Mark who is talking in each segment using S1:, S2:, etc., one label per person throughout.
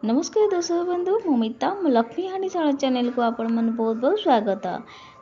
S1: नमस्कार दर्शक बंधु मुमिता लक्ष्मी हाणी शाला चैनल को आपण मन बहुत बहुत स्वागत।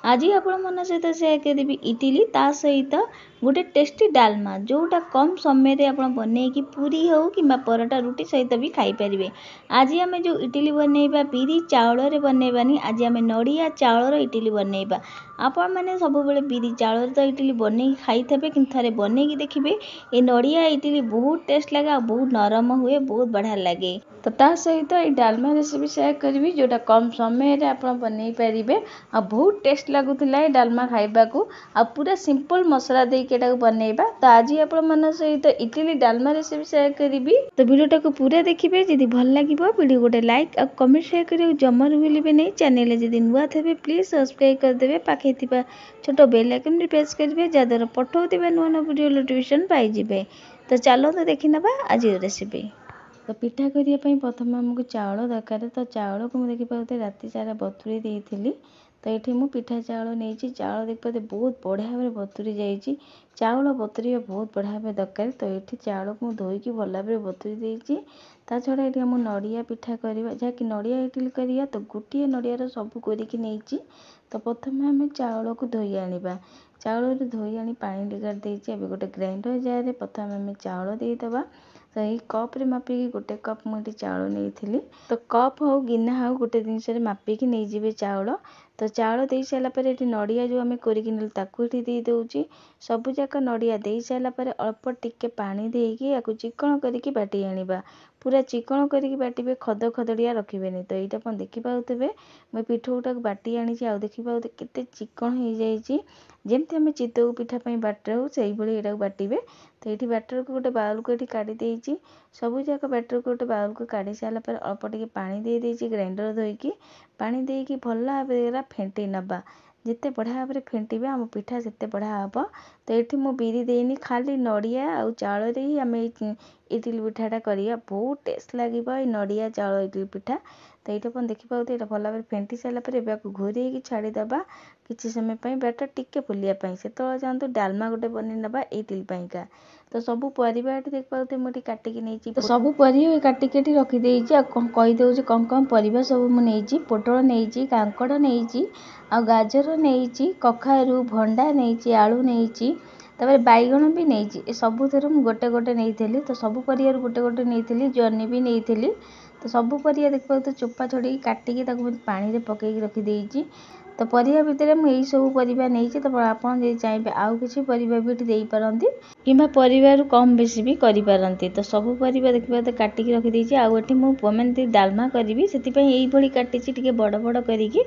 S1: आज आपण मन सहित शेयर करी इडली ता सहित गोटे टेस्टी डालमा जोटा कम समय रे आपण बनै कि पूरी हो कि परोटा रुटी सहित भी खाई परिवे। आज आम जो इडली बनैबा बिरी चाउल रे बनैबानी, आज आम नड़िया चाउल इडली बनैबा। आपण मैंने सब बेले बिरी चाउल तो इडली बनै खाई थे कि थे बनै देखिए ये नड़िया इडली बहुत टेस्ट लगे, बहुत नरम हुए, बहुत बढ़िया लगे। तो ता सहित ये डालमा रेसिपी शेयर करी जोटा कम समय रे आप बनै पारे आ बहुत टेस्ट लगुला ये डालमा खाइबा को आ पूरा सिंपल मसला देके बनैबा। तो आज आपण मन सहित इडली डालमा रेसिपी शेयर करी। तो वीडियोटा को पूरा देखिए, जदि भल लगे वीडियो गोटे लाइक और कमेंट शेयर करियो जमर भूलिबे नहीं। चैनल जदि नुआ थे प्लीज सब्सक्राइब करदेवे, पाखे थिबा छोट बेल आइकन रे प्रेस करिवे जद्वारा पठाउथिबा नुआ नुआ वीडियो नोटिफिकेशन पाई जिवे। तो चलो तो देखिनबा आज रेसिपी। तो पिठा करने प्रथम आमको चाउल दरकार। तो चाउल को मुझे देखिए राति सारा बतुरी देती। तो ये मुझे पिठा चाउल नहीं, चाउल देखिए बहुत बढ़िया भाव बतुरी जाइए। चाउल बतुरी बहुत बढ़िया भाव दरकार। तो ये चाउल को धोईकी भल भाव बतुरी देती। ता छड़ा ये आम नड़िया पिठा करवा जहाँकि नड़िया इडली करिया। तो गोटे नड़ियार सब करके नहीं। तो प्रथम आम चाउल को धोई आनिबा। चाउल धोई आनी पानी टिकार देती। गोटे ग्राइंडर जार प्रथम आम चाउल देदेबा। तो यही कप रे मापिकी गोटे कप मुझे चाउल नहीं। तो कप हो गिना हो गोटे जिनस मापिकी नहीं जी चाउल। तो चाउल दे सारापर ये नड़िया जो आम करके दे सबुजाक नड़िया दे सारापर अल्प टिके पानी देकी या चिकण करके बाटी आनिबा। पूरा चिकण करके बाटे, खद खदड़िया रखिए। तो यहाँ देखिए मैं पिठौटा बाटी आनी देखिए केते चिकण हो जाइए। जमती आम चितऊ पिठा बाटर हो से भाई बाटे। तो ये बैटर को गोटे बाउल को ये काढ़ी देती। सबुजाक बैटर को गोटे बाउल को काढ़ी सारापर अल्प टिके पानी दे देती। ग्राइंडर धोईकी पानी देकी भल भाव फेंटी नबा। जिते बढ़िया भाव फेंटिबे आम पिठा से बढ़िया हम। तो ये मुझे बिरी देनी, खाली नड़िया आ चाउल ही आम इडली पिठाटा करिया। बहुत टेस्ट लगे नड़िया चाउल इडली पिठा। तो ये देखिए भल भाव फेंटी सारापर घोर छाड़ीदबा किसी समय बैटर टिके फुलिया से चाहतु डालमा गोटे बन नबा इडली का। तो सबू परिवा देखिए मुझे काटिकी नहीं। तो सबू परिवा काटिकी रखीदे कहीदे कौन परिवा सब मुझे पोटल नहीं, कांकड़ नहीं, आ गाजर नहीं, कखारू भंडा नहीं, आलू नहीं, तापर बैगण भी नहीं। सबुथर गोटे गोटे नहीं। तो सबू परिवार गोटे गोटे नहीं, जर्नी भी नहीं। तो सबू परिया देखिए तो चोपा छड़ी काटिकी पानी रे पकईकी रखीदे। तो परिया भितर मुझे सब परिवा नहीं। तो आप चाहिए आउ किसी परिवा भी दे पारती कि परिवार कम बेसी भी करें। तो सब परिवा देखिए तो काटिकी रखीदे। आठी मुझे डालमा करी से काटी बड़ बड़ करके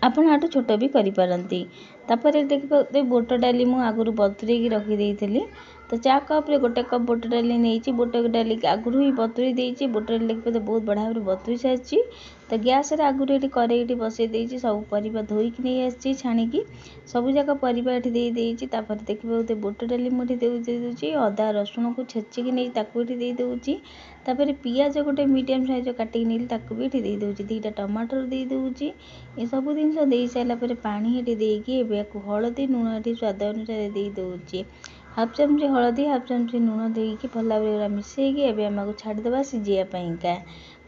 S1: आपण आठू छोट भी करें। तापर देखिए बोट डाली मुझे आगुरी बतुरे रखीदे। तो चा कप रे गोटे कप बोट डाली नहीं, बोट डाली आगुरी ही बतुरी देती। बोट डाली देखिए बहुत बढ़िया भाव बतुरी सारी। तो गैस आगुरी ये कड़े बसई देती। सब परिवा धोईकी नहीं आसी छाणिकी सबुजाक परिवा ये देखिए बोट डाली मुझे दे अदा रसुण को छेचिकी नहीं दे दूँगी। तापर पियाज गोटे मीडियम साइज काटिकी नहीं भी दे दूँगी। दीटा टमाटर दे दूँगी। ये सब जिन दे सारापर पानी ये देकी हलदी लुण ये स्वाद अनुसार दे दूँगी। हाफ चामच हलदी हाफ चामच लुण देकी भल भाव मिसेकी आम छाड़ीदे सीझापी का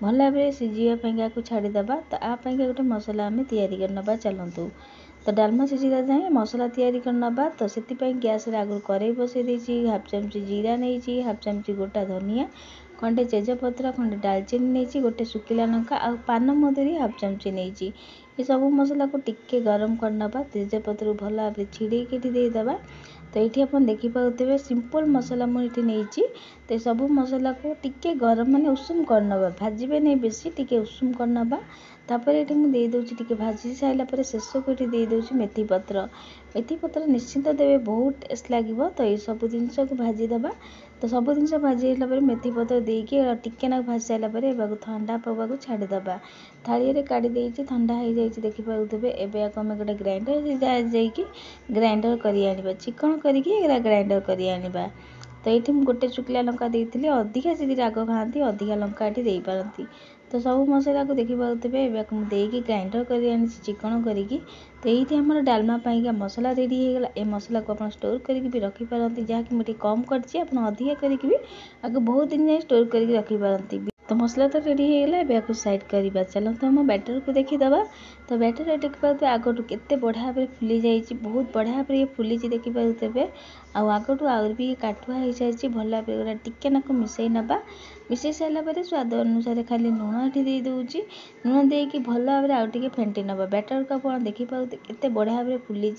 S1: भल भाव सीझापी छाड़ीदे। तो आपी गोटे मसला आम या चलतु। तो डालमा सीझा जाए मसला तैयारी करनबा। तो से गैस आगुरी कड़े बसई देती। हाफ चामच जीरा नहीं, हाफ चामच गोटा धनिया, खंडे तेजपत्र, खंडे डालचीनी नहीं, गोटे सुखिला लंका आ पान मधुरी हाफ चामच नहीं। ये सब मसला को टिके गरम करनबा। तेजपत्र भल भाव छिड़ेकी देदेबा। तो ये आप देखिए सिंपल मसला मुझे नहीं। तो सब मसला को टिके गरम माने उषुम करनबा, भाजबे नहीं बेसी, टिके उषुम करनबा। तापर ये मुझे दे दूँगी भाजी सारापर शेष को ये दे दूँगी मेथी पत्र। मेथी पत्र निश्चिंत देवे, बहुत टेस्ट लगे। तो ये सब जिनस को भाजीदे। तो सब जिन भाजीला मेथी पत्र देकी टिके ना भाजी सारापर ठंडा पवाक छाड़ीदे। थाली काढ़ी ठंडा हो जाए देखिए एवं आम गोटे ग्राइंडर जाइए ग्राइंडर कर चिकन करके ग्राइंडर कर। तो ये गोटे शुखिला लंका देती। अधिका जी राग खाती अधिका लंका ये पारती। तो सब मसला को देखिए देकी ग्राइंडर कर चिकन करी। तो ये आम डालमा का मसला रेडी होगा। ये मसला को आप स्टोर करके भी रखिपारती, जहाँकि मुझे कम कर अधिका करके भी बहुत दिन जाए स्टोर करके रखिपारती। तो मसला तो रेडी होगा एवं साइड करवा चलते हम बैटर को देखीदे। तो बैटर देखिए आगठू केते बढ़िया भाव फुली जाइए बहुत बढ़िया भाव ये फुली देखिए आगठू आउर भी काठुआ हो सारी भल भाव टिके नाक मिसई नवा मिसई सारापर स्वाद अनुसार खाली लुण ये देदे लुण देकी भल भाव आउ टे फेंटी नवा बैटर को आप देखिए केते बढ़िया भाव फुली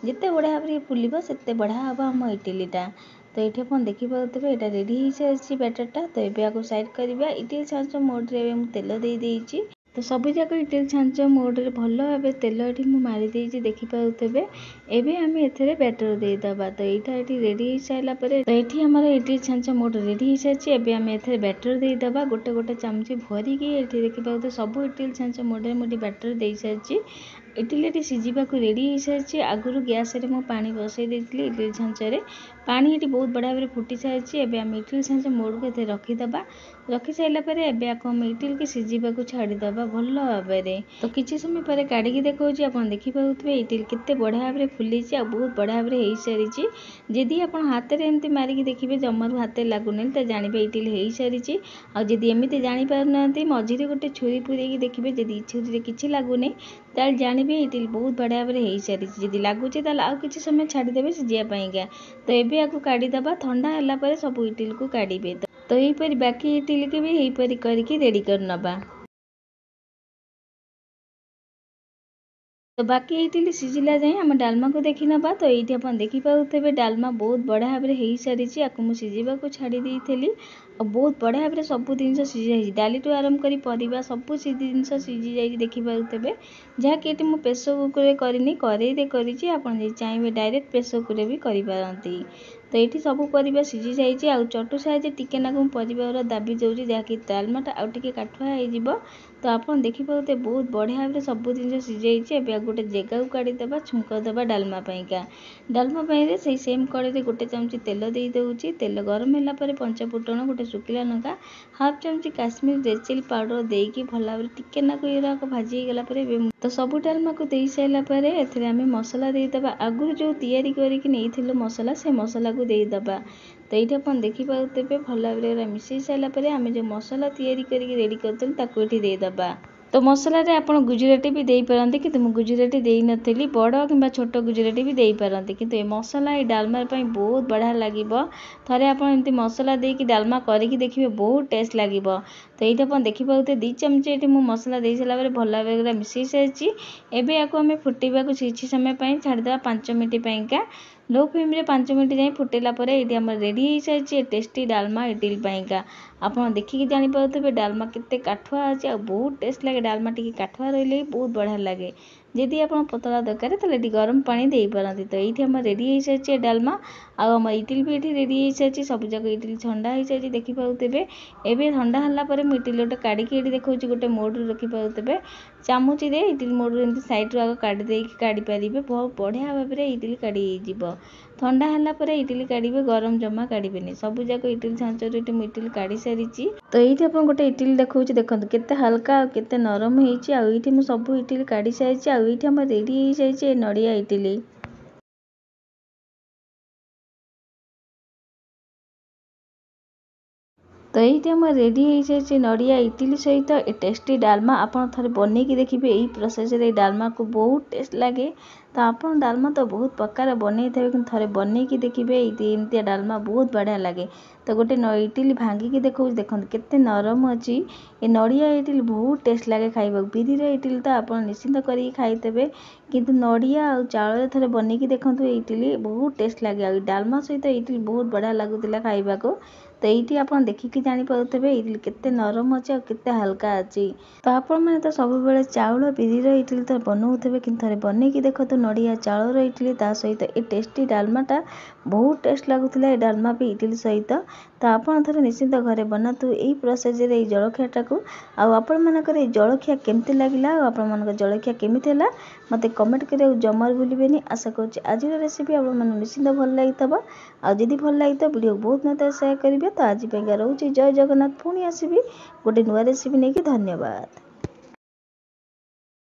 S1: जिते बढ़िया भाव फुल से बढ़िया हम आम इडलीटा। तो ये आप देखिए यहाँ रेडी हो सारी बैटरटा। तो ये आपको साइड करवा इडली छाँच मोड्रे तेल दे देइछि। तो सबू जाक इडली छाँच मोड्रे भल भाव तेल ये मारी देइछि देखिए एवं आम एथे बैटर देदेबा। तो यहाँ ये रेडी हो सारापर तो ये आम इडली छाँच मोड रेडी हो सारी एवं आम एथे बैटर देदेबा गोटे गोटे चामच भरिकी ये देखिए सब इडली छाँच मोड्रे मुझे बैटर दे सारी इडली सीझा रेडी हो सारी आगुरी गैस में पानी बसई देती इडली छाँचे पानी ये बहुत बढ़िया भाव फुटी सारी एवं आम इडली छाँच मोड़ को रखीदे रखी सारापर एवं इडली की सीझा छाड़ीदे भल भाव। तो किसी समय पर काढ़ी देखा आप देखिए इडली केते बढ़िया भाव फुली बहुत बढ़िया भाव हो सारी जदि आप हाथ में एमती मारिक देखिए जमारू हाथ लगुनि तो जानवे इडली हो सारी आदि एमती जापारना मझे गोटे छुरी पूरे देखिए जदि छुरी किसी लगुनि ताल जानवे इडली बहुत बढ़िया भाव हो सारी जदि लगुच आउ कि समय छाड़ीदेवे सीझापाईका। तो ये आपको काढ़ीदे ठंडा है सब इडली को काढ़े। तो यहीपरि बाकी इडली के भी यहीपरि करके रेडी कर नबा। तो बाकी इडली सीझिला जाए आम डालमा को देखी नबा। तो ये आप देखिए डालमा बहुत बढ़िया भाव हो सारी आपको मुझे सीझा छाड़ी थी बहुत बढ़िया भाव सब जिन सीझी डाली टू आरंभ कर परिवा सब जिन सीझी जा देखिए जहाँकि ये मुझे प्रेसर कुकर करनी कड़े कर चाहिए डायरेक्ट प्रेसर कुकर भी करपारती। तो ये सब परिवा सीझी जाइए आउ चटू साइज टिके नाक परिवार दाबी जाऊँगी जहाँकि डालमाटा आउ टे काठुआ हो। तो आप देखिए बहुत बढ़िया भाव सब जिन सीझे गोटे जगह को काढ़ीदे छुंक देवा डालमापाईका। डालमापाई से सेम कड़े गोटे चामच तेल दे दूँगी तेल गरम होगापर पंचफुटण गोटे शुखिला लंका हाफ चामच काश्मीर रेड चिली पाउडर देकी भल भाव टिके नाक ये भाजी गलापर तो सब डालमा को दे सारापर एम मसला देदेबा आगुरी जो तैयारी करके मसला से मसला को देदेबा। तो ये आप देखिए भल भाव मिसई सारापर आम जो मसला तैयारी करके रेडी करते देदेबा। तो मसला रे आप गुजराती भी दे पारती कि मुझे गुजराती दे नी बड़ कि छोट गुजराती भी दे पारती कि ये मसला ये डालमा बहुत बढ़िया लगे थे आप एमती मसला देकी डालमा करके देखिए बहुत टेस्ट लगे। तो ये आप देखिए 2 चामच ये मसला दे सारापर भल भाव मिसई सारी एवं आपको आम फुटेबा किसी समय छाड़ीदे 5 मिनट पाईका लो फ्लेम रे 5 मिनट जाए फुटेला ये आम रेडी हो सारी टेस्टी डालमा इडली पाईका। आप देखिए जानीपे डालमा केते काठुआ अच्छे बहुत टेस्ट लगे डालमा टी काठुआ रही बहुत बढ़िया लगे जदि आप पतला दरकार तो गरम पानी दे पारती। तो ये आम रेडी हो सारी डालमा आम इडली भी ये रेडी हो सारी सब जाक इडली ठंडा हो सारी देखिए एवं ठंडा है मुझे इडली गोटे काढ़ी देखा गोटे मोड रखिपे चामच इडली मोड एमती सैड्रु आग काढ़ी पारे बहुत बढ़िया भाव में इडली काढ़ी हो ठंडा है इडली काढ़े गरम जमा काढ़े सब जाक इडली छाँचर इडली काढ़ी सारी। तो ये आप गोटे इडली देखा देखते केते हल्का केते नरम होती मुझे सब इडली काढ़ी सारी आम रेडी हो सारी नड़िया इडली। तो ये आम रेडी हो सारी नड़िया इडली सहित ए टेस्टी डालमा आप थे बनईकी देखिए यही प्रोसेस डालमा को बहुत टेस्ट लगे। तो आप डालमा तो बहुत प्रकार बनई थे कि थे बनईकी देखिए एमती डालमा बहुत बढ़िया लगे। तो गोटे इडली भांगिकी देखा देखते केते नरम अच्छी ये नड़िया इडली बहुत टेस्ट लगे खाइबा बिरिर इडली तो आप निश्चिंत कर खाईदेवे किंतु नड़िया और चाउल थे बनईकी देखो इडली बहुत टेस्ट लगे आ डालमा सहित इडली बहुत बढ़िया लगुला खाइबा को। तो ये आप देखिकी जानीपे इडली केते नरम अच्छे और केते हल्का अच्छी। तो आपण मैंने तो सब बेले चाउल बिरिर इडली तो बनाऊे कि थे बनईकी देखो नड़िया चाउर इडली ता सहित ये टेस्टी डालमाटा बहुत टेस्ट लगुला डालमा भी इडली सहित। तो आप थे निश्चिंत घरे बनातु यही प्रोसेस ये जलखियाटा को आपण मानकर जलखिया केमती लगिला आपण जलखिया केमिति है मत कमेंट कर जमार भूलें। आशा कर आज रेसिपी आप निश्चिंत भल लगी आदि भल लगी वीडियो बहुत मत सेयार करेंगे। तो आज रोचे जय जगन्नाथ पुणी आसबि गोटे नुआ रेसिपी नहीं। धन्यवाद।